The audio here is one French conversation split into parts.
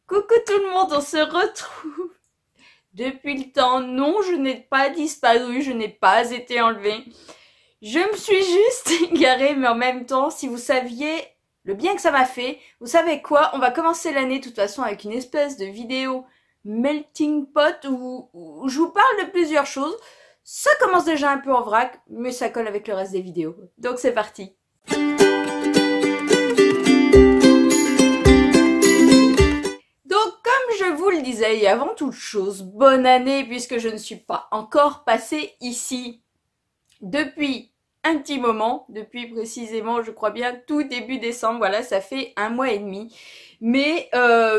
Coucou tout le monde, on se retrouve depuis le temps. Non, je n'ai pas disparu, je n'ai pas été enlevée. Je me suis juste égarée, mais en même temps, si vous saviez le bien que ça m'a fait, vous savez quoi? On va commencer l'année de toute façon avec une espèce de vidéo melting pot où je vous parle de plusieurs choses. Ça commence déjà un peu en vrac, mais ça colle avec le reste des vidéos. Donc c'est parti. Je vous le disais, et avant toute chose, bonne année puisque je ne suis pas encore passée ici depuis un petit moment, depuis précisément, je crois bien, tout début décembre, voilà, ça fait 1 mois et demi. Mais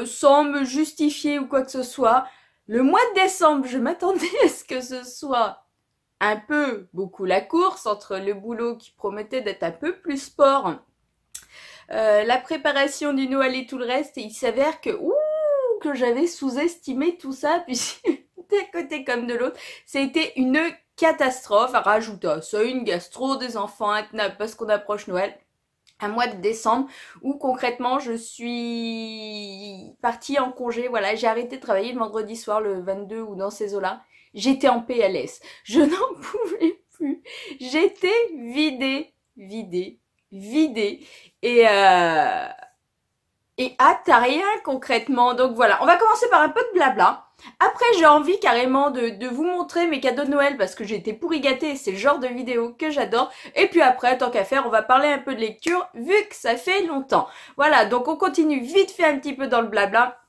sans me justifier ou quoi que ce soit, le mois de décembre, je m'attendais à ce que ce soit un peu, beaucoup la course entre le boulot qui promettait d'être un peu plus sport, la préparation du Noël et tout le reste, et il s'avère que, que j'avais sous-estimé tout ça, puis d'un côté comme de l'autre, c'était une catastrophe. Rajoute à ça une gastro, des enfants intenables parce qu'on approche Noël, un mois de décembre où concrètement je suis partie en congé, voilà, j'ai arrêté de travailler le vendredi soir, le 22 ou dans ces eaux-là, j'étais en PLS, je n'en pouvais plus, j'étais vidée, et hâte à rien concrètement. Donc voilà, on va commencer par un peu de blabla. Après, j'ai envie carrément de vous montrer mes cadeaux de Noël parce que j'ai été pourri gâtée, c'est le genre de vidéo que j'adore. Et puis après, tant qu'à faire, on va parler un peu de lecture vu que ça fait longtemps. Voilà, donc on continue vite fait un petit peu dans le blabla.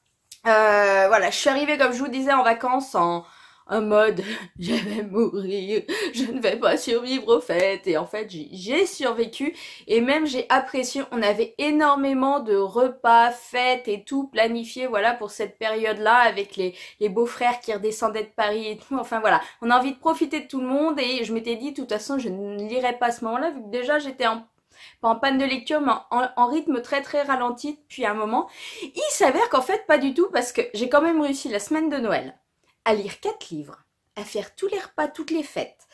Voilà, je suis arrivée comme je vous disais en vacances en mode je vais mourir, je ne vais pas survivre aux fêtes, et en fait j'ai survécu et même j'ai apprécié. On avait énormément de repas, fêtes et tout planifié, voilà, pour cette période là avec les beaux-frères qui redescendaient de Paris et tout. Enfin voilà, on a envie de profiter de tout le monde et je m'étais dit de toute façon je ne lirais pas à ce moment là vu que déjà j'étais pas en panne de lecture, mais en rythme très très ralenti depuis un moment. Il s'avère qu'en fait pas du tout, parce que j'ai quand même réussi la semaine de Noël à lire 4 livres, à faire tous les repas, toutes les fêtes,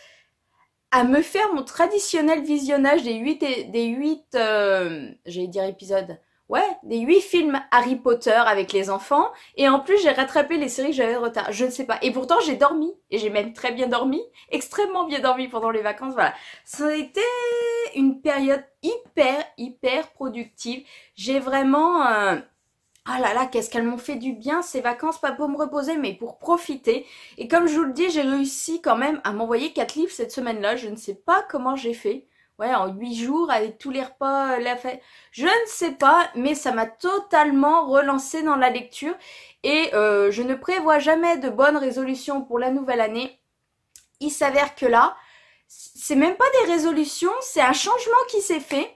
à me faire mon traditionnel visionnage des 8 j'allais dire épisodes, ouais, des 8 films Harry Potter avec les enfants, et en plus j'ai rattrapé les séries que j'avais de retard, je ne sais pas, et pourtant j'ai dormi, et j'ai même très bien dormi, extrêmement bien dormi pendant les vacances, voilà. Ça a été une période hyper productive, j'ai vraiment... Ah là là, qu'est-ce qu'elles m'ont fait du bien ces vacances, pas pour me reposer, mais pour profiter. Et comme je vous le dis, j'ai réussi quand même à m'envoyer 4 livres cette semaine-là. Je ne sais pas comment j'ai fait. Ouais, en 8 jours, avec tous les repas, la fête. Je ne sais pas, mais ça m'a totalement relancée dans la lecture. Et je ne prévois jamais de bonnes résolutions pour la nouvelle année. Il s'avère que là, c'est même pas des résolutions, c'est un changement qui s'est fait.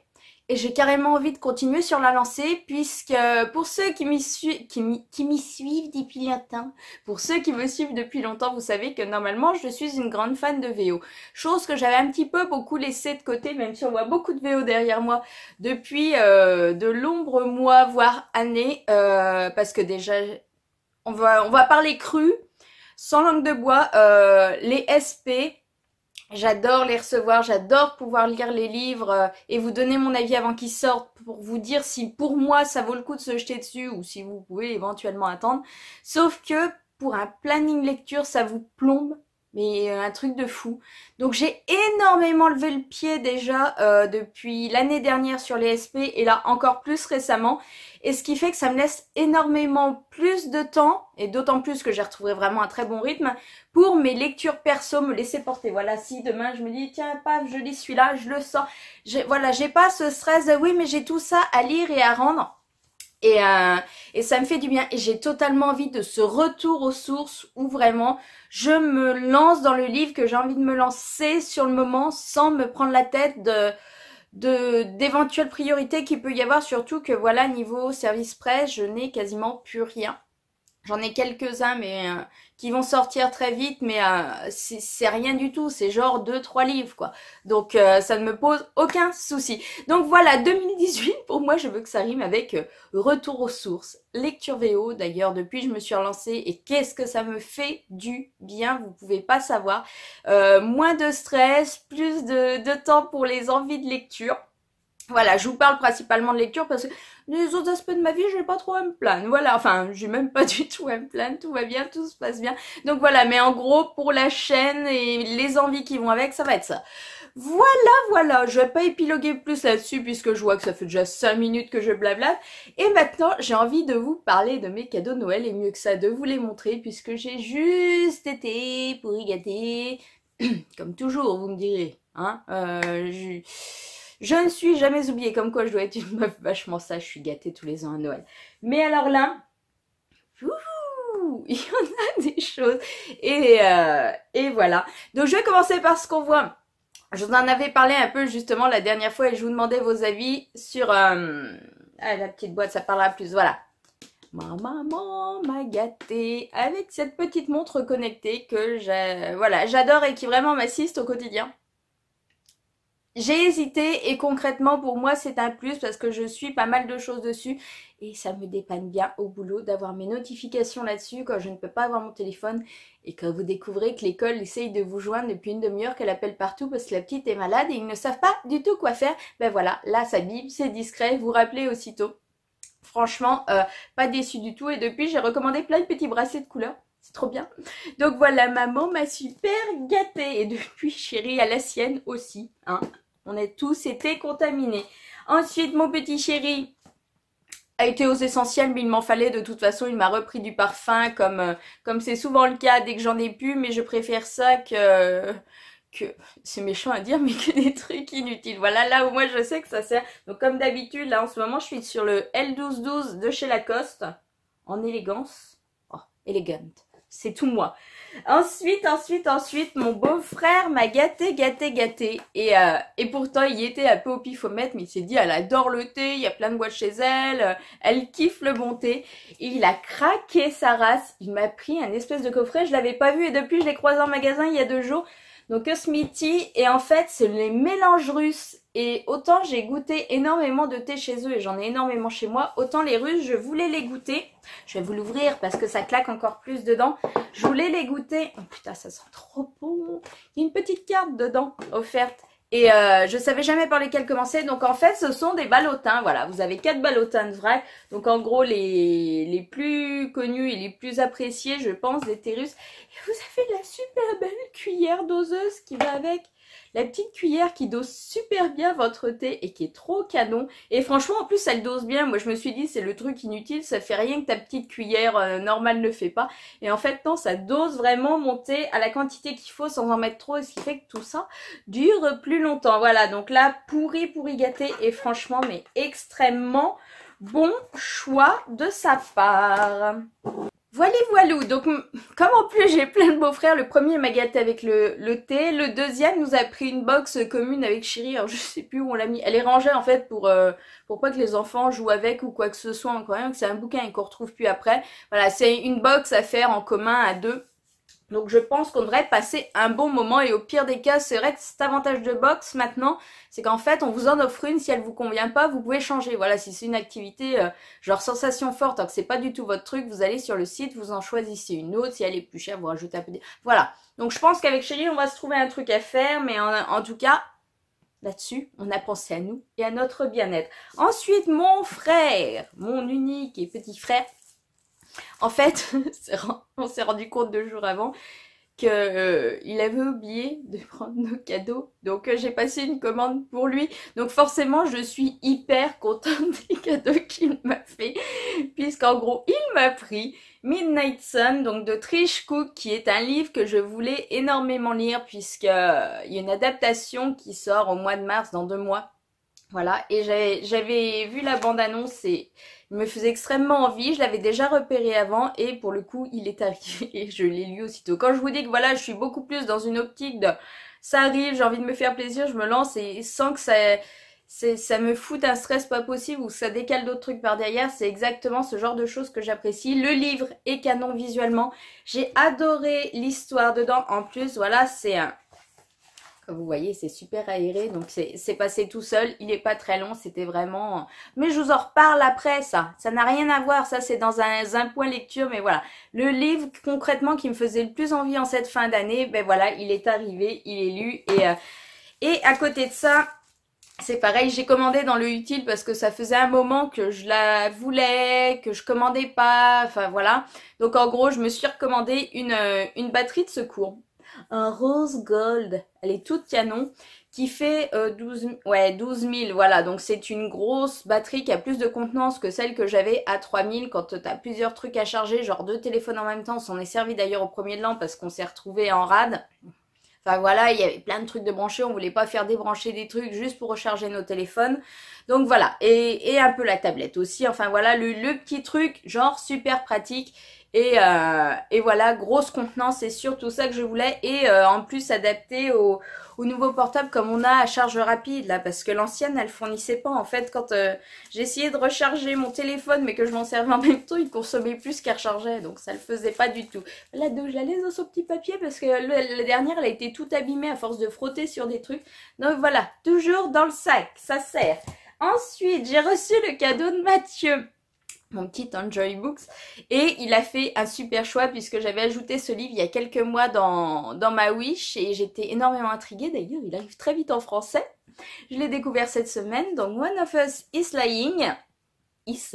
Et j'ai carrément envie de continuer sur la lancée, puisque pour ceux qui m'y suivent depuis longtemps, pour ceux qui me suivent depuis longtemps, vous savez que normalement je suis une grande fan de VO. Chose que j'avais un petit peu beaucoup laissée de côté, même si on voit beaucoup de VO derrière moi depuis de nombreux mois, voire années, parce que déjà, on va parler cru, sans langue de bois, les SP... J'adore les recevoir, j'adore pouvoir lire les livres et vous donner mon avis avant qu'ils sortent pour vous dire si pour moi ça vaut le coup de se jeter dessus ou si vous pouvez éventuellement attendre. Sauf que pour un planning lecture, ça vous plombe, mais un truc de fou. Donc j'ai énormément levé le pied déjà depuis l'année dernière sur les SP et là encore plus récemment. Et ce qui fait que ça me laisse énormément plus de temps, et d'autant plus que j'ai retrouvé vraiment un très bon rythme, pour mes lectures perso, me laisser porter. Voilà, si demain je me dis, tiens, paf, je lis celui-là, je le sors. Voilà, j'ai pas ce stress de, oui, mais j'ai tout ça à lire et à rendre. Et ça me fait du bien. Et j'ai totalement envie de ce retour aux sources où vraiment je me lance dans le livre que j'ai envie de me lancer sur le moment sans me prendre la tête d'éventuelles priorités qu'il peut y avoir, surtout que voilà, niveau service presse, je n'ai quasiment plus rien. J'en ai quelques-uns mais qui vont sortir très vite, mais c'est rien du tout, c'est genre 2-3 livres quoi. Donc ça ne me pose aucun souci. Donc voilà, 2018 pour moi, je veux que ça rime avec retour aux sources, lecture VO. D'ailleurs depuis je me suis relancée et qu'est-ce que ça me fait du bien, vous pouvez pas savoir. Moins de stress, plus de temps pour les envies de lecture. Voilà, je vous parle principalement de lecture parce que les autres aspects de ma vie, j'ai pas trop à me plaindre. Voilà, enfin, j'ai même pas du tout à me plaindre, tout va bien, tout se passe bien. Donc voilà, mais en gros, pour la chaîne et les envies qui vont avec, ça va être ça. Voilà, je vais pas épiloguer plus là-dessus puisque je vois que ça fait déjà 5 minutes que je blablate. Et maintenant, j'ai envie de vous parler de mes cadeaux de Noël et mieux que ça, de vous les montrer puisque j'ai juste été pourri gâtée. Comme toujours, vous me direz, hein. Je ne suis jamais oubliée, comme quoi je dois être une meuf vachement sage, je suis gâtée tous les ans à Noël. Mais alors là, il y en a des choses. Et voilà. Donc je vais commencer par ce qu'on voit. Je vous en avais parlé un peu justement la dernière fois et je vous demandais vos avis sur la petite boîte, ça parlera plus. Voilà. Ma maman m'a gâtée avec cette petite montre connectée que j'adore et qui vraiment m'assiste au quotidien. J'ai hésité et concrètement pour moi c'est un plus parce que je suis pas mal de choses dessus et ça me dépanne bien au boulot d'avoir mes notifications là-dessus quand je ne peux pas avoir mon téléphone et quand vous découvrez que l'école essaye de vous joindre depuis une demi-heure, qu'elle appelle partout parce que la petite est malade et ils ne savent pas du tout quoi faire. Ben voilà, là ça bip, c'est discret, vous rappelez aussitôt. Franchement, pas déçue du tout et depuis j'ai recommandé plein de petits bracelets de couleurs. C'est trop bien. Donc voilà, maman m'a super gâtée. Et depuis, chérie, à la sienne aussi. Hein. On a tous été contaminés. Ensuite, mon petit chéri a été aux essentiels, mais il m'en fallait. De toute façon, il m'a repris du parfum, comme c'est souvent le cas dès que j'en ai plus. Mais je préfère ça que c'est méchant à dire, mais que des trucs inutiles. Voilà, là où moi, je sais que ça sert. Donc comme d'habitude, là, en ce moment, je suis sur le L1212 de chez Lacoste. En élégance. Oh, élégante. C'est tout moi. Ensuite, mon beau-frère m'a gâté. Et pourtant, il était un peu au pifomètre, mais il s'est dit, elle adore le thé, il y a plein de boîtes chez elle, elle kiffe le bon thé. Et il a craqué sa race. Il m'a pris un espèce de coffret, je l'avais pas vu et depuis, je l'ai croisé en magasin il y a 2 jours. Donc Smithy, et en fait c'est les mélanges russes et autant j'ai goûté énormément de thé chez eux et j'en ai énormément chez moi, autant les russes je voulais les goûter, je vais vous l'ouvrir parce que ça claque encore plus dedans, je voulais les goûter, oh putain ça sent trop bon, il y a une petite carte dedans offerte et je savais jamais par lesquels commencer, donc en fait ce sont des ballotins, voilà, vous avez 4 ballotins de vrai, donc en gros les plus connus et les plus appréciés je pense des thés russes. Et vous avez la super belle cuillère doseuse qui va avec. La petite cuillère qui dose super bien votre thé et qui est trop canon. Et franchement, en plus, elle dose bien. Moi, je me suis dit, c'est le truc inutile. Ça fait rien que ta petite cuillère normale ne fait pas. Et en fait, non, ça dose vraiment mon thé à la quantité qu'il faut sans en mettre trop. Et ce qui fait que tout ça dure plus longtemps. Voilà, donc là, pourri gâté. Et franchement, mais extrêmement bon choix de sa part. Voilou, donc comme en plus j'ai plein de beaux-frères, le premier m'a gâté avec le thé, le deuxième nous a pris une box commune avec chérie, alors je sais plus où on l'a mis, elle est rangée en fait pour pas que les enfants jouent avec ou quoi que ce soit, encore rien, que c'est un bouquin et qu'on retrouve plus après, voilà c'est une box à faire en commun à 2. Donc je pense qu'on devrait passer un bon moment et au pire des cas, c'est vrai que cet avantage de box maintenant, c'est qu'en fait on vous en offre une, si elle vous convient pas, vous pouvez changer. Voilà, si c'est une activité genre sensation forte, alors que c'est pas du tout votre truc, vous allez sur le site, vous en choisissez une autre, si elle est plus chère, vous rajoutez un peu de... Voilà, donc je pense qu'avec chérie on va se trouver un truc à faire, mais en tout cas, là-dessus, on a pensé à nous et à notre bien-être. Ensuite, mon frère, mon unique et petit frère, en fait, on s'est rendu compte 2 jours avant qu'il avait oublié de prendre nos cadeaux. Donc j'ai passé une commande pour lui. Donc forcément, je suis hyper contente des cadeaux qu'il m'a fait. Puisqu'en gros, il m'a pris Midnight Sun, donc de Trish Cook, qui est un livre que je voulais énormément lire puisqu'il y a une adaptation qui sort au mois de mars, dans 2 mois. Voilà, et j'avais vu la bande-annonce et il me faisait extrêmement envie. Je l'avais déjà repéré avant et pour le coup, il est arrivé et je l'ai lu aussitôt. Quand je vous dis que voilà, je suis beaucoup plus dans une optique de ça arrive, j'ai envie de me faire plaisir, je me lance et sans que ça me foute un stress pas possible ou que ça décale d'autres trucs par derrière, c'est exactement ce genre de choses que j'apprécie. Le livre est canon visuellement. J'ai adoré l'histoire dedans. En plus, voilà, c'est un... Comme vous voyez, c'est super aéré, donc c'est passé tout seul. Il n'est pas très long, c'était vraiment... Mais je vous en reparle après, ça. Ça n'a rien à voir, ça c'est dans un point lecture, mais voilà. Le livre, concrètement, qui me faisait le plus envie en cette fin d'année, ben voilà, il est arrivé, il est lu. Et à côté de ça, C'est pareil, j'ai commandé dans le utile parce que ça faisait un moment que je la voulais, que je commandais pas, enfin voilà. Donc en gros, je me suis recommandé une batterie de secours. Un rose gold, elle est toute canon, qui fait 12 000, voilà. Donc c'est une grosse batterie qui a plus de contenance que celle que j'avais à 3000 quand t'as plusieurs trucs à charger, genre 2 téléphones en même temps. On s'en est servi d'ailleurs au premier de l'an parce qu'on s'est retrouvé en rade. Enfin voilà, il y avait plein de trucs de brancher, on voulait pas faire débrancher des trucs juste pour recharger nos téléphones. Donc voilà, et un peu la tablette aussi, enfin voilà, le petit truc, genre super pratique. Et voilà, grosse contenance, c'est surtout ça que je voulais. Et en plus adapté au nouveau portable comme on a à charge rapide là, parce que l'ancienne elle fournissait pas. En fait, quand j'ai essayé de recharger mon téléphone mais que je m'en servais en même temps, il consommait plus qu'elle rechargeait, donc ça le faisait pas du tout. Là, je la laisse dans son petit papier parce que la dernière elle a été toute abîmée à force de frotter sur des trucs. Donc voilà, toujours dans le sac, ça sert. Ensuite, j'ai reçu le cadeau de Mathieu, mon petit Enjoy Books, et il a fait un super choix puisque j'avais ajouté ce livre il y a quelques mois dans ma wish et j'étais énormément intriguée. D'ailleurs, il arrive très vite en français. Je l'ai découvert cette semaine, donc One of Us is Lying. Is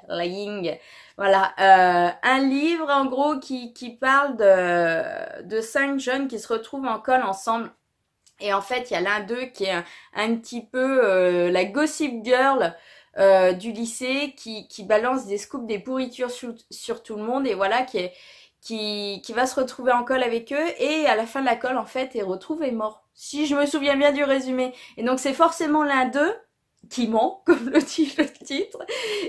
Lying. Voilà, un livre en gros qui parle de 5 jeunes qui se retrouvent en col ensemble. Et en fait, il y a l'un d'eux qui est un petit peu la gossip girl du lycée qui balance des scoops, des pourritures sur tout le monde, et voilà, qui va se retrouver en colle avec eux, et à la fin de la colle, en fait, est retrouvé mort. Si je me souviens bien du résumé. Et donc, c'est forcément l'un d'eux qui ment, comme le dit le titre,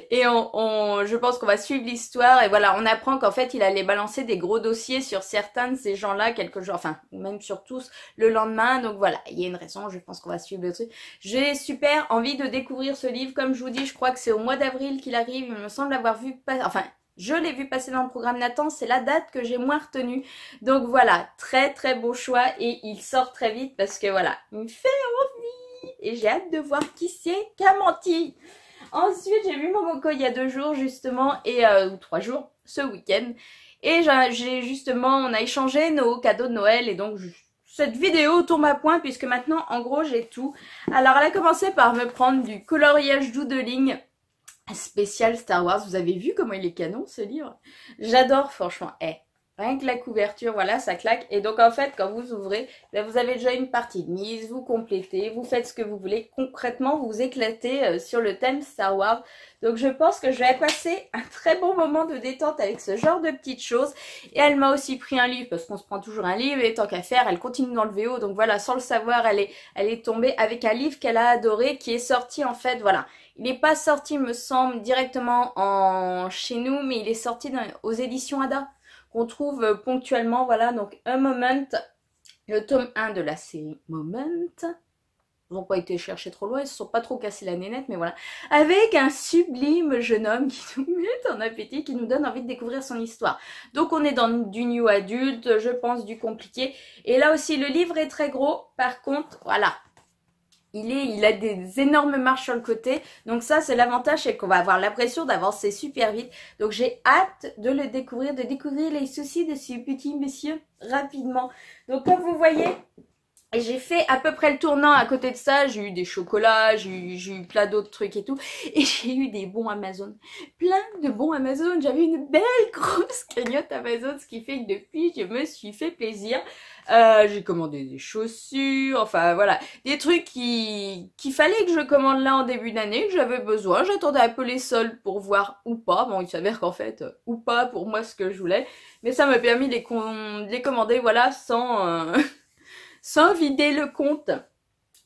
et je pense qu'on va suivre l'histoire, et voilà, on apprend qu'en fait il allait balancer des gros dossiers sur certains de ces gens-là quelques jours, enfin même sur tous le lendemain. Donc voilà, il y a une raison, je pense qu'on va suivre le truc. J'ai super envie de découvrir ce livre, comme je vous dis, je crois que c'est au mois d'avril qu'il arrive, il me semble avoir vu enfin je l'ai vu passer dans le programme Nathan, c'est la date que j'ai moins retenue. Donc voilà, très très beau choix, et il sort très vite parce que voilà, il me fait envie. Et j'ai hâte de voir qui c'est qui a menti. Ensuite, j'ai vu Momoko il y a 2 jours justement, ou 3 jours, ce week-end. Et j'ai justement, on a échangé nos cadeaux de Noël, et donc cette vidéo tombe à point puisque maintenant, en gros, j'ai tout. Alors, elle a commencé par me prendre du coloriage doodling spécial Star Wars. Vous avez vu comment il est canon ce livre? J'adore, franchement. Rien que la couverture, voilà, ça claque. Et donc en fait, quand vous ouvrez, ben, vous avez déjà une partie de mise, vous complétez, vous faites ce que vous voulez. Concrètement, vous vous éclatez sur le thème Star Wars. Donc je pense que je vais passer un très bon moment de détente avec ce genre de petites choses. Et elle m'a aussi pris un livre, parce qu'on se prend toujours un livre, et tant qu'à faire, elle continue dans le VO. Donc voilà, sans le savoir, elle est tombée avec un livre qu'elle a adoré, qui est sorti en fait, voilà. Il n'est pas sorti, me semble, directement chez nous, mais il est sorti aux éditions Ada, qu'on trouve ponctuellement, voilà. Donc A Moment, le tome 1 de la série Moment. Ils n'ont pas été chercher trop loin, ils se sont pas trop cassés la nénette, mais voilà. Avec un sublime jeune homme qui nous met en appétit, qui nous donne envie de découvrir son histoire. Donc on est dans du new adulte, je pense du compliqué. Et là aussi, le livre est très gros, par contre, voilà. Il a des énormes marches sur le côté. Donc ça, c'est l'avantage, c'est qu'on va avoir l'impression d'avancer super vite. Donc j'ai hâte de le découvrir, de découvrir les soucis de ce petit monsieur rapidement. Donc comme vous voyez, j'ai fait à peu près le tournant. À côté de ça, j'ai eu des chocolats, j'ai eu plein d'autres trucs et tout. Et j'ai eu des bons Amazon. Plein de bons Amazon. J'avais une belle grosse cagnotte Amazon, ce qui fait que depuis, je me suis fait plaisir. J'ai commandé des chaussures, enfin voilà, des trucs qu'il fallait que je commande là en début d'année, que j'avais besoin. J'attendais un peu les soldes pour voir ou pas. Bon, il s'avère qu'en fait, ou pas pour moi ce que je voulais. Mais ça m'a permis de les commander, voilà, sans vider le compte.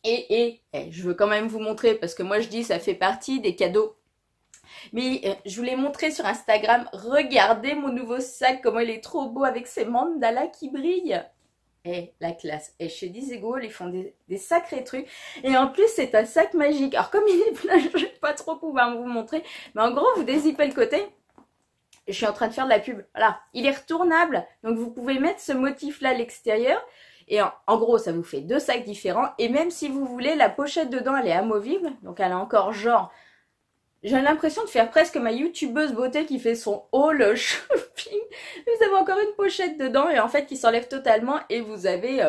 Et je veux quand même vous montrer, parce que moi je dis ça fait partie des cadeaux. Mais je vous l'ai montré sur Instagram. Regardez mon nouveau sac, comment il est trop beau avec ses mandalas qui brillent. La classe. Chez Disego, ils font des sacrés trucs. Et en plus, c'est un sac magique. Alors, comme il est plein, je vais pas trop pouvoir vous montrer. Mais en gros, vous dézippez le côté. Je suis en train de faire de la pub. Voilà. Il est retournable. Donc, vous pouvez mettre ce motif-là à l'extérieur. Et en gros, ça vous fait 2 sacs différents. Et même si vous voulez, la pochette dedans, elle est amovible. Donc, elle a encore genre... J'ai l'impression de faire presque ma youtubeuse beauté qui fait son haul shopping. Vous avez encore une pochette dedans et en fait qui s'enlève totalement. Et vous avez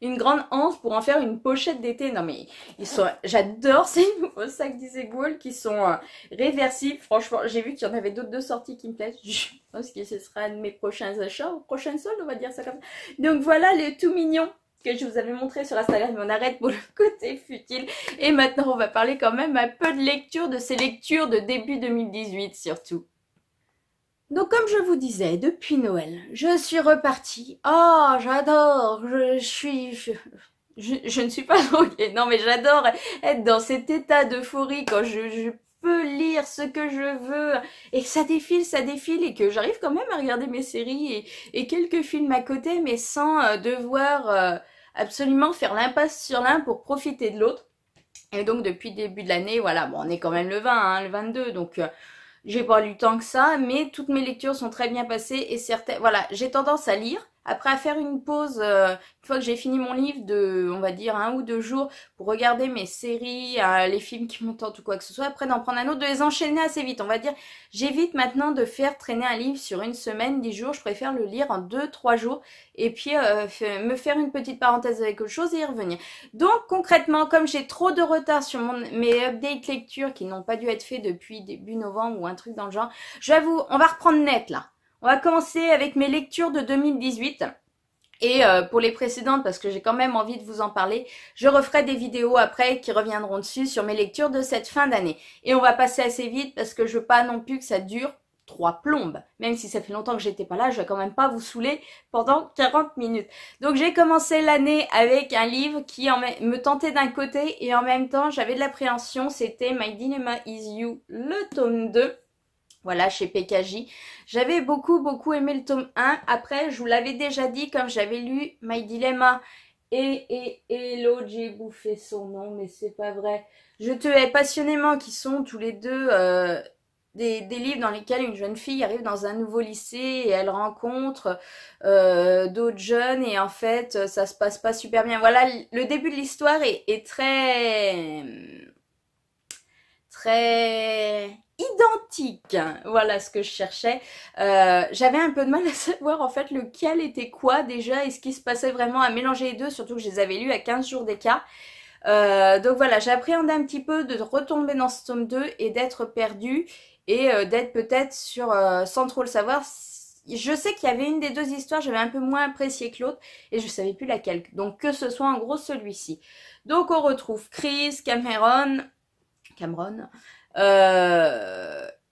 une grande anse pour en faire une pochette d'été. Non mais ils sont, j'adore ces nouveaux sacs Disegwall qui sont réversibles. Franchement, j'ai vu qu'il y en avait d'autres de sorties qui me plaisent. Je pense que ce sera un de mes prochains achats, ou prochaines soldes, on va dire ça comme ça. Donc voilà le tout mignon que je vous avais montré sur Instagram, mais on arrête pour le côté futile. Et maintenant, on va parler quand même un peu de lecture, de ces lectures de début 2018 surtout. Donc comme je vous disais, depuis Noël, je suis repartie. Oh, j'adore, je ne suis pas droguée, non mais j'adore être dans cet état d'euphorie quand je peux lire ce que je veux et que ça défile et que j'arrive quand même à regarder mes séries et quelques films à côté mais sans devoir absolument faire l'impasse sur l'un pour profiter de l'autre. Et donc depuis le début de l'année, voilà, bon on est quand même le 20, hein, le 22, donc j'ai pas lu tant que ça, mais toutes mes lectures sont très bien passées et certaines, voilà, j'ai tendance à lire. Après, à faire une pause, une fois que j'ai fini mon livre de, on va dire, 1 ou 2 jours pour regarder mes séries, les films qui me tentent ou quoi que ce soit. Après, d'en prendre un autre, de les enchaîner assez vite. On va dire, j'évite maintenant de faire traîner un livre sur une semaine, 10 jours. Je préfère le lire en 2, 3 jours et puis me faire une petite parenthèse avec autre chose et y revenir. Donc, concrètement, comme j'ai trop de retard sur mes updates lectures qui n'ont pas dû être faits depuis début novembre ou un truc dans le genre, j'avoue, on va reprendre net là. On va commencer avec mes lectures de 2018 et pour les précédentes, parce que j'ai quand même envie de vous en parler, je referai des vidéos après qui reviendront dessus sur mes lectures de cette fin d'année. Et on va passer assez vite parce que je veux pas non plus que ça dure 3 plombes. Même si ça fait longtemps que j'étais pas là, je vais quand même pas vous saouler pendant 40 minutes. Donc j'ai commencé l'année avec un livre qui me tentait d'un côté et en même temps j'avais de l'appréhension, c'était My Dilemma Is You, le tome 2. Voilà, chez PKJ. J'avais beaucoup aimé le tome 1. Après, je vous l'avais déjà dit, comme j'avais lu My Dilemma et l'autre, j'ai bouffé son nom, mais c'est pas vrai. Je te hais passionnément, qui sont tous les deux des livres dans lesquels une jeune fille arrive dans un nouveau lycée et elle rencontre d'autres jeunes et en fait, ça se passe pas super bien. Voilà, le début de l'histoire est très identique, voilà ce que je cherchais. J'avais un peu de mal à savoir en fait lequel était quoi déjà et ce qui se passait vraiment, à mélanger les deux, surtout que je les avais lus à 15 jours d'écart. Donc voilà, j'appréhendais un petit peu de retomber dans ce tome 2 et d'être perdue et d'être peut-être sur, sans trop le savoir. Je sais qu'il y avait une des deux histoires, j'avais un peu moins apprécié que l'autre et je savais plus laquelle. Donc que ce soit en gros celui-ci. Donc on retrouve Chris, Cameron,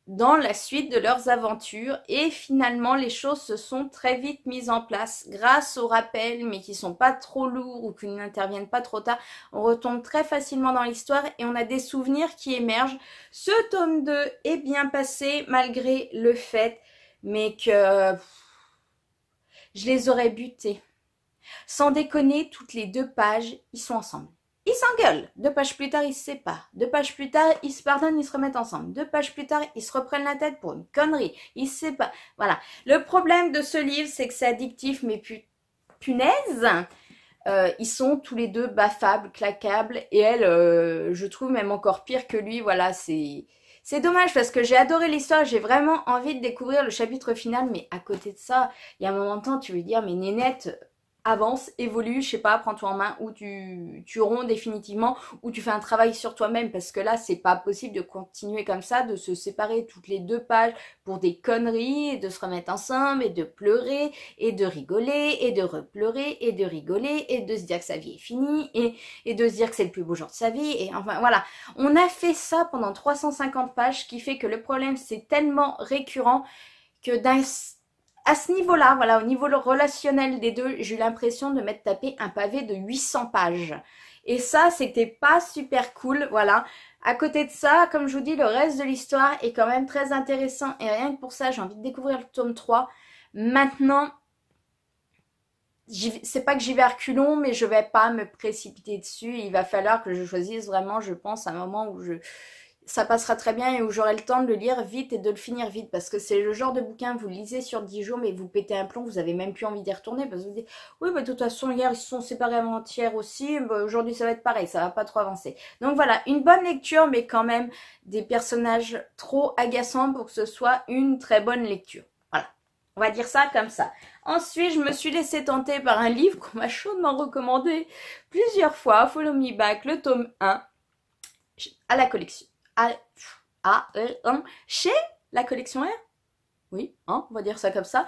dans la suite de leurs aventures et finalement les choses se sont très vite mises en place grâce aux rappels mais qui sont pas trop lourds ou qui n'interviennent pas trop tard. On retombe très facilement dans l'histoire et on a des souvenirs qui émergent. Ce tome 2 est bien passé malgré le fait mais que je les aurais butés. Sans déconner, toutes les 2 pages, ils sont ensemble. Ils s'engueulent. 2 pages plus tard, ils se séparent. 2 pages plus tard, ils se pardonnent, ils se remettent ensemble. 2 pages plus tard, ils se reprennent la tête pour une connerie. Ils se séparent. Voilà. Le problème de ce livre, c'est que c'est addictif, mais punaise. Ils sont tous les 2 baffables, claquables. Et elle, je trouve même encore pire que lui. Voilà, c'est dommage parce que j'ai adoré l'histoire. J'ai vraiment envie de découvrir le chapitre final. Mais à côté de ça, il y a un moment de temps, tu veux dire, mais Nénette, avance, évolue, je sais pas, prends-toi en main, ou tu romps définitivement, ou tu fais un travail sur toi-même, parce que là, c'est pas possible de continuer comme ça, de se séparer toutes les 2 pages pour des conneries, et de se remettre ensemble, et de pleurer, et de rigoler, et de repleurer, et de rigoler, et de se dire que sa vie est finie, et de se dire que c'est le plus beau jour de sa vie, et enfin, voilà. On a fait ça pendant 350 pages, ce qui fait que le problème, c'est tellement récurrent que à ce niveau-là, voilà, au niveau relationnel des deux, j'ai eu l'impression de m'être tapé un pavé de 800 pages. Et ça, c'était pas super cool, voilà. À côté de ça, comme je vous dis, le reste de l'histoire est quand même très intéressant. Et rien que pour ça, j'ai envie de découvrir le tome 3. Maintenant, c'est pas que j'y vais à reculons, mais je vais pas me précipiter dessus. Il va falloir que je choisisse vraiment, je pense, un moment où ça passera très bien et où j'aurai le temps de le lire vite et de le finir vite, parce que c'est le genre de bouquin, vous le lisez sur 10 jours mais vous pétez un plomb, vous avez même plus envie d'y retourner parce que vous dites oui bah de toute façon hier ils se sont séparés avant-hier aussi, bah, aujourd'hui ça va être pareil, ça va pas trop avancer. Donc voilà, une bonne lecture mais quand même des personnages trop agaçants pour que ce soit une très bonne lecture. Voilà. On va dire ça comme ça. Ensuite, je me suis laissée tenter par un livre qu'on m'a chaudement recommandé plusieurs fois, Follow Me Back, le tome 1, à la collection. Chez la collection R. Oui, hein, on va dire ça comme ça.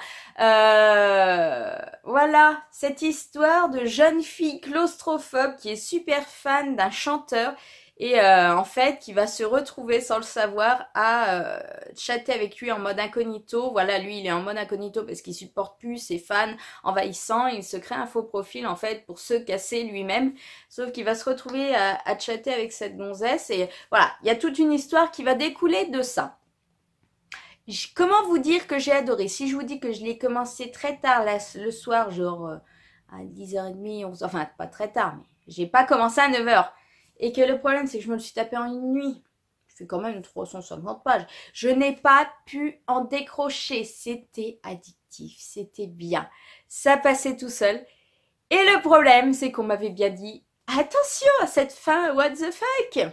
Voilà, cette histoire de jeune fille claustrophobe qui est super fan d'un chanteur et en fait qui va se retrouver sans le savoir à chatter avec lui en mode incognito. Voilà, lui il est en mode incognito parce qu'il supporte plus ses fans envahissants. Il se crée un faux profil en fait pour se casser lui-même. Sauf qu'il va se retrouver à chatter avec cette gonzesse et voilà, il y a toute une histoire qui va découler de ça. Comment vous dire que j'ai adoré? Si je vous dis que je l'ai commencé très tard le soir, genre à 10h30, 11h, enfin pas très tard, mais j'ai pas commencé à 9h. Et que le problème, c'est que je me le suis tapé en une nuit. Je fais quand même 350 pages. Je n'ai pas pu en décrocher. C'était addictif, c'était bien. Ça passait tout seul. Et le problème, c'est qu'on m'avait bien dit, attention à cette fin, what the fuck?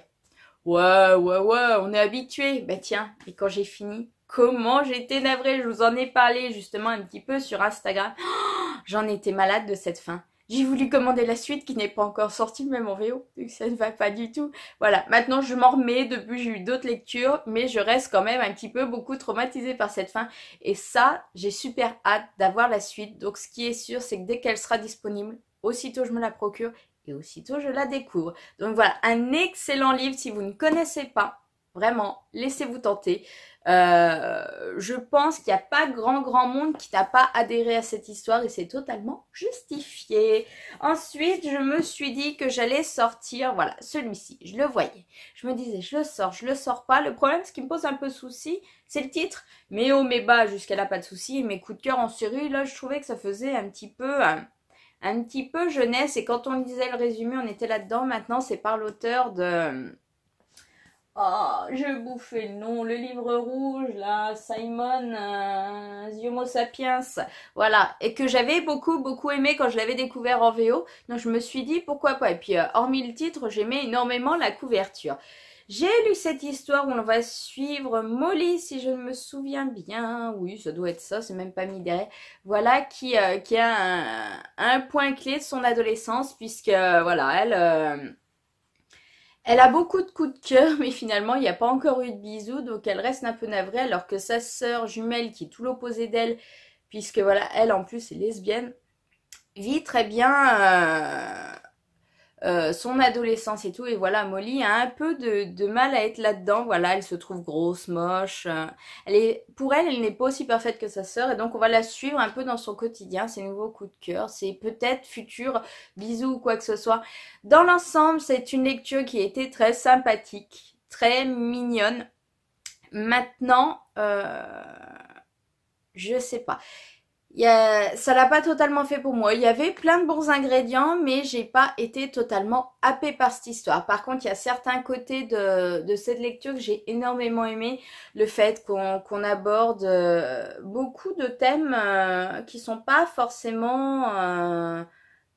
Ouais, on est habitué. Ben tiens, et quand j'ai fini, comment j'étais navrée, je vous en ai parlé justement un petit peu sur Instagram. Oh, j'en étais malade de cette fin. J'ai voulu commander la suite qui n'est pas encore sortie, même en VO, vu que ça ne va pas du tout. Voilà, maintenant je m'en remets, depuis j'ai eu d'autres lectures, mais je reste quand même un petit peu beaucoup traumatisée par cette fin. Et ça, j'ai super hâte d'avoir la suite. Donc ce qui est sûr, c'est que dès qu'elle sera disponible, aussitôt je me la procure et aussitôt je la découvre. Donc voilà, un excellent livre si vous ne connaissez pas. Vraiment, laissez-vous tenter. Je pense qu'il n'y a pas grand monde qui n'a pas adhéré à cette histoire et c'est totalement justifié. Ensuite, je me suis dit que j'allais sortir, voilà, celui-ci, je le voyais. Je me disais, je le sors pas. Le problème, ce qui me pose un peu souci, c'est le titre. Mais haut, mais bas, jusqu'à là, pas de souci. Et mes coups de cœur en série, là, je trouvais que ça faisait un petit peu jeunesse. Et quand on lisait le résumé, on était là-dedans. Maintenant, c'est par l'auteur de... Oh, je bouffais le nom, le livre rouge, là, Simon, The Homo Sapiens, voilà, et que j'avais beaucoup aimé quand je l'avais découvert en VO, donc je me suis dit pourquoi pas, et puis hormis le titre, j'aimais énormément la couverture. J'ai lu cette histoire où on va suivre Molly, si je me souviens bien, oui, ça doit être ça, c'est même pas mis derrière, voilà, qui a un point clé de son adolescence, puisque, voilà, elle a beaucoup de coups de cœur, mais finalement, il n'y a pas encore eu de bisous, donc elle reste un peu navrée, alors que sa sœur jumelle, qui est tout l'opposé d'elle, puisque voilà, elle en plus est lesbienne, vit très bien son adolescence et tout, et voilà, Molly a un peu de mal à être là-dedans, voilà, elle se trouve grosse, moche, pour elle n'est pas aussi parfaite que sa sœur, et donc on va la suivre un peu dans son quotidien, ses nouveaux coups de cœur, ses peut-être futurs bisous ou quoi que ce soit. Dans l'ensemble, c'est une lecture qui a été très sympathique, très mignonne. Maintenant, je sais pas. Ça l'a pas totalement fait pour moi. Il y avait plein de bons ingrédients, mais j'ai pas été totalement happée par cette histoire. Par contre, il y a certains côtés de cette lecture que j'ai énormément aimé. Le fait qu'on aborde beaucoup de thèmes qui sont pas forcément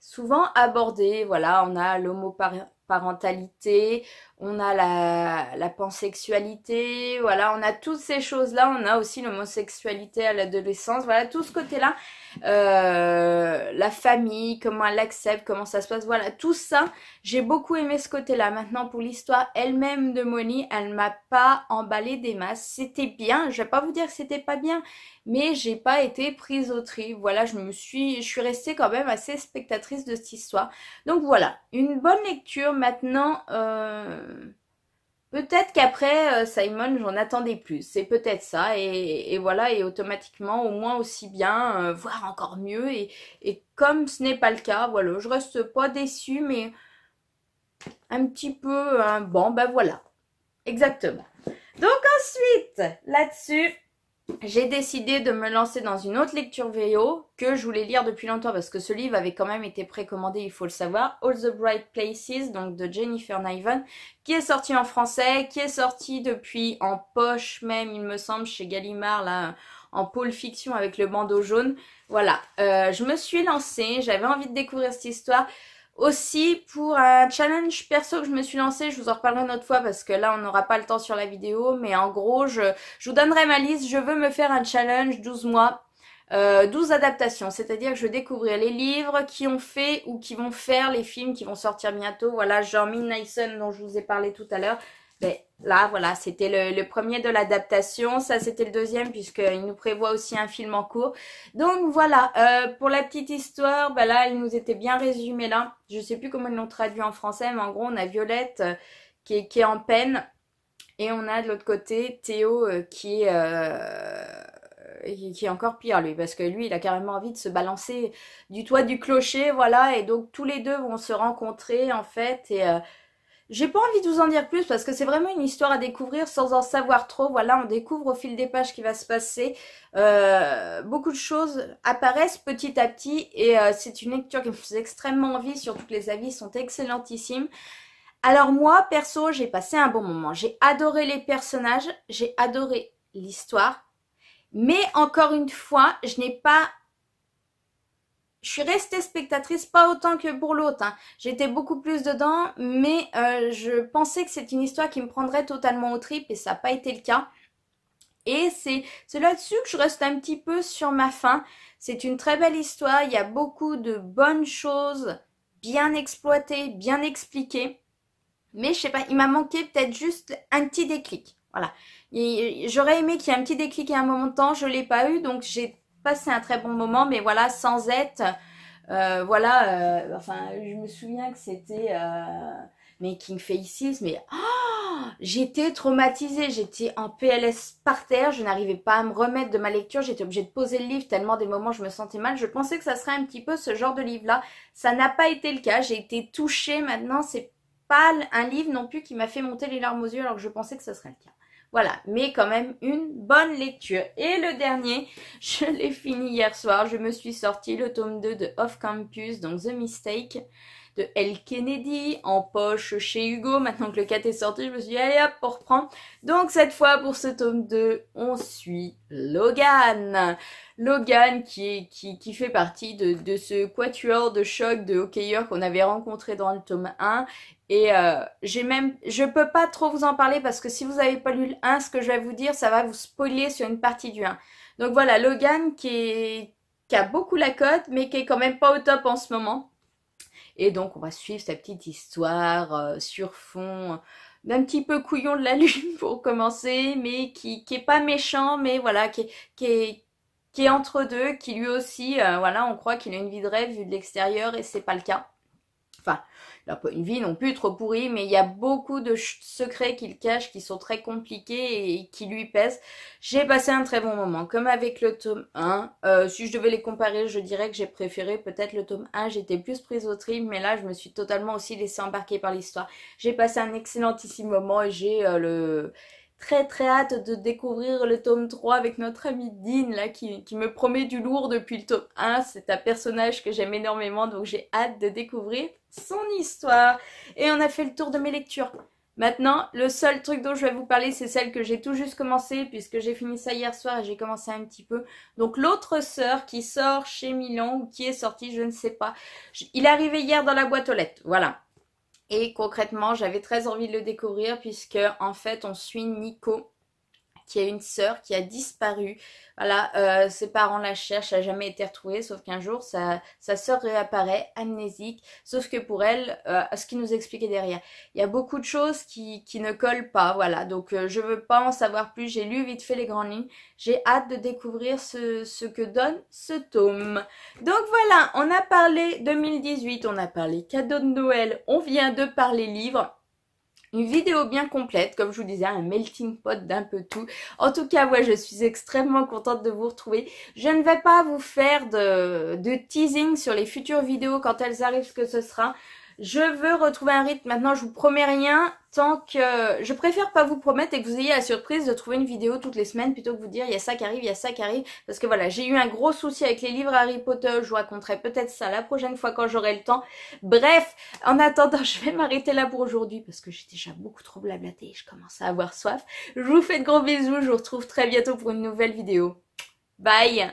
souvent abordés. Voilà, on a l'homoparentalité, on a la pansexualité, voilà, on a toutes ces choses-là, on a aussi l'homosexualité à l'adolescence, voilà, tout ce côté-là, la famille, comment elle l'accepte, comment ça se passe, voilà, tout ça, j'ai beaucoup aimé ce côté-là. Maintenant, pour l'histoire elle-même de Molly, elle m'a pas emballé des masses, c'était bien, je vais pas vous dire que c'était pas bien, mais j'ai pas été prise au trip, voilà, je suis restée quand même assez spectatrice de cette histoire. Donc voilà, une bonne lecture. Maintenant, peut-être qu'après Simon, j'en attendais plus. C'est peut-être ça. Et voilà, et automatiquement, au moins aussi bien, voire encore mieux. Et comme ce n'est pas le cas, voilà, je reste pas déçue, mais un petit peu, bon, ben voilà. Exactement. Donc ensuite, là-dessus... j'ai décidé de me lancer dans une autre lecture VO que je voulais lire depuis longtemps parce que ce livre avait quand même été précommandé, il faut le savoir. All the Bright Places, donc de Jennifer Niven, qui est sorti en français, qui est sorti depuis en poche même, il me semble, chez Gallimard, là, en pôle fiction avec le bandeau jaune. Voilà, je me suis lancée, j'avais envie de découvrir cette histoire. Aussi pour un challenge perso que je me suis lancé, je vous en reparlerai une autre fois parce que là on n'aura pas le temps sur la vidéo, mais en gros je vous donnerai ma liste, je veux me faire un challenge 12 mois 12 adaptations, c'est-à-dire que je vais découvrir les livres qui ont fait ou qui vont faire les films qui vont sortir bientôt. Voilà, genre Midnight Sun dont je vous ai parlé tout à l'heure. Ben, là, voilà, c'était le premier de l'adaptation. Ça, c'était le deuxième puisqu'il nous prévoit aussi un film en cours. Donc, voilà, pour la petite histoire, ben là, il nous était bien résumé là. Je sais plus comment ils l'ont traduit en français, mais en gros, on a Violette qui est en peine. Et on a de l'autre côté Théo qui est encore pire lui, parce que lui il a carrément envie de se balancer du toit du clocher, voilà, et donc tous les deux vont se rencontrer en fait, et j'ai pas envie de vous en dire plus parce que c'est vraiment une histoire à découvrir sans en savoir trop, voilà, on découvre au fil des pages ce qui va se passer, beaucoup de choses apparaissent petit à petit, et c'est une lecture qui me faisait extrêmement envie, surtout que les avis sont excellentissimes. Alors moi, perso, j'ai passé un bon moment. J'ai adoré les personnages, j'ai adoré l'histoire. Mais encore une fois, je suis restée spectatrice, pas autant que pour l'autre. Hein. J'étais beaucoup plus dedans, mais je pensais que c'est une histoire qui me prendrait totalement aux tripes et ça n'a pas été le cas. Et c'est là-dessus que je reste un petit peu sur ma faim. C'est une très belle histoire, il y a beaucoup de bonnes choses, bien exploitées, bien expliquées. Mais je sais pas, il m'a manqué peut-être juste un petit déclic. Voilà. J'aurais aimé qu'il y ait un petit déclic à un moment de temps, je l'ai pas eu, donc j'ai passé un très bon moment, mais voilà, sans être, enfin, je me souviens que c'était Making Faces, mais j'étais traumatisée, j'étais en PLS par terre, je n'arrivais pas à me remettre de ma lecture, j'étais obligée de poser le livre tellement des moments je me sentais mal. Je pensais que ça serait un petit peu ce genre de livre-là, ça n'a pas été le cas, j'ai été touchée. Maintenant, c'est pas un livre non plus qui m'a fait monter les larmes aux yeux alors que je pensais que ce serait le cas. Voilà, mais quand même une bonne lecture. Et le dernier, je l'ai fini hier soir, je me suis sorti le tome 2 de Off Campus, donc The Mistake, de L. Kennedy, en poche chez Hugo. Maintenant que le 4 est sorti, je me suis dit, allez hop, on reprend. Donc cette fois, pour ce tome 2, on suit Logan. Logan qui fait partie de ce quatuor de choc de hockeyeurs qu'on avait rencontré dans le tome 1. Et je peux pas trop vous en parler parce que si vous avez pas lu le 1, ce que je vais vous dire, ça va vous spoiler sur une partie du 1. Donc voilà, Logan qui a beaucoup la cote, mais qui est quand même pas au top en ce moment. Et donc on va suivre sa petite histoire sur fond d'un petit peu couillon de la lune pour commencer, mais qui est pas méchant, mais voilà, qui est entre deux, qui lui aussi, voilà, on croit qu'il a une vie de rêve vue de l'extérieur et c'est pas le cas. Enfin, il n'a pas une vie non plus trop pourrie, mais il y a beaucoup de secrets qu'il cache qui sont très compliqués et qui lui pèsent. J'ai passé un très bon moment, comme avec le tome 1. Si je devais les comparer, je dirais que j'ai préféré peut-être le tome 1. J'étais plus prise au trip, mais là, je me suis totalement aussi laissée embarquer par l'histoire. J'ai passé un excellentissime moment et j'ai très très hâte de découvrir le tome 3 avec notre ami Dean là qui me promet du lourd depuis le tome 1. C'est un personnage que j'aime énormément, donc j'ai hâte de découvrir son histoire. Et on a fait le tour de mes lectures. Maintenant, le seul truc dont je vais vous parler, c'est celle que j'ai tout juste commencé puisque j'ai fini ça hier soir et j'ai commencé un petit peu. Donc l'autre sœur qui sort chez Milan ou qui est sortie, je ne sais pas. Il est arrivé hier dans la boîte aux lettres, voilà. Et concrètement, j'avais très envie de le découvrir puisque en fait, on suit Nico qui a une sœur qui a disparu. Voilà, ses parents la cherchent, elle n'a jamais été retrouvée, sauf qu'un jour, sa sœur réapparaît, amnésique, sauf que pour elle, ce qui nous expliquait derrière, il y a beaucoup de choses qui ne collent pas, voilà, donc je veux pas en savoir plus, j'ai lu vite fait les grandes lignes, j'ai hâte de découvrir ce que donne ce tome. Donc voilà, on a parlé 2018, on a parlé cadeau de Noël, on vient de parler livres. Une vidéo bien complète, comme je vous disais, un melting pot d'un peu tout. En tout cas, ouais, je suis extrêmement contente de vous retrouver. Je ne vais pas vous faire de teasing sur les futures vidéos quand elles arrivent, ce que ce sera. Je veux retrouver un rythme. Maintenant, je vous promets rien tant que... Je préfère pas vous promettre et que vous ayez la surprise de trouver une vidéo toutes les semaines plutôt que vous dire il y a ça qui arrive, il y a ça qui arrive. Parce que voilà, j'ai eu un gros souci avec les livres Harry Potter. Je vous raconterai peut-être ça la prochaine fois quand j'aurai le temps. Bref, en attendant, je vais m'arrêter là pour aujourd'hui parce que j'ai déjà beaucoup trop blablaté et je commence à avoir soif. Je vous fais de gros bisous. Je vous retrouve très bientôt pour une nouvelle vidéo. Bye!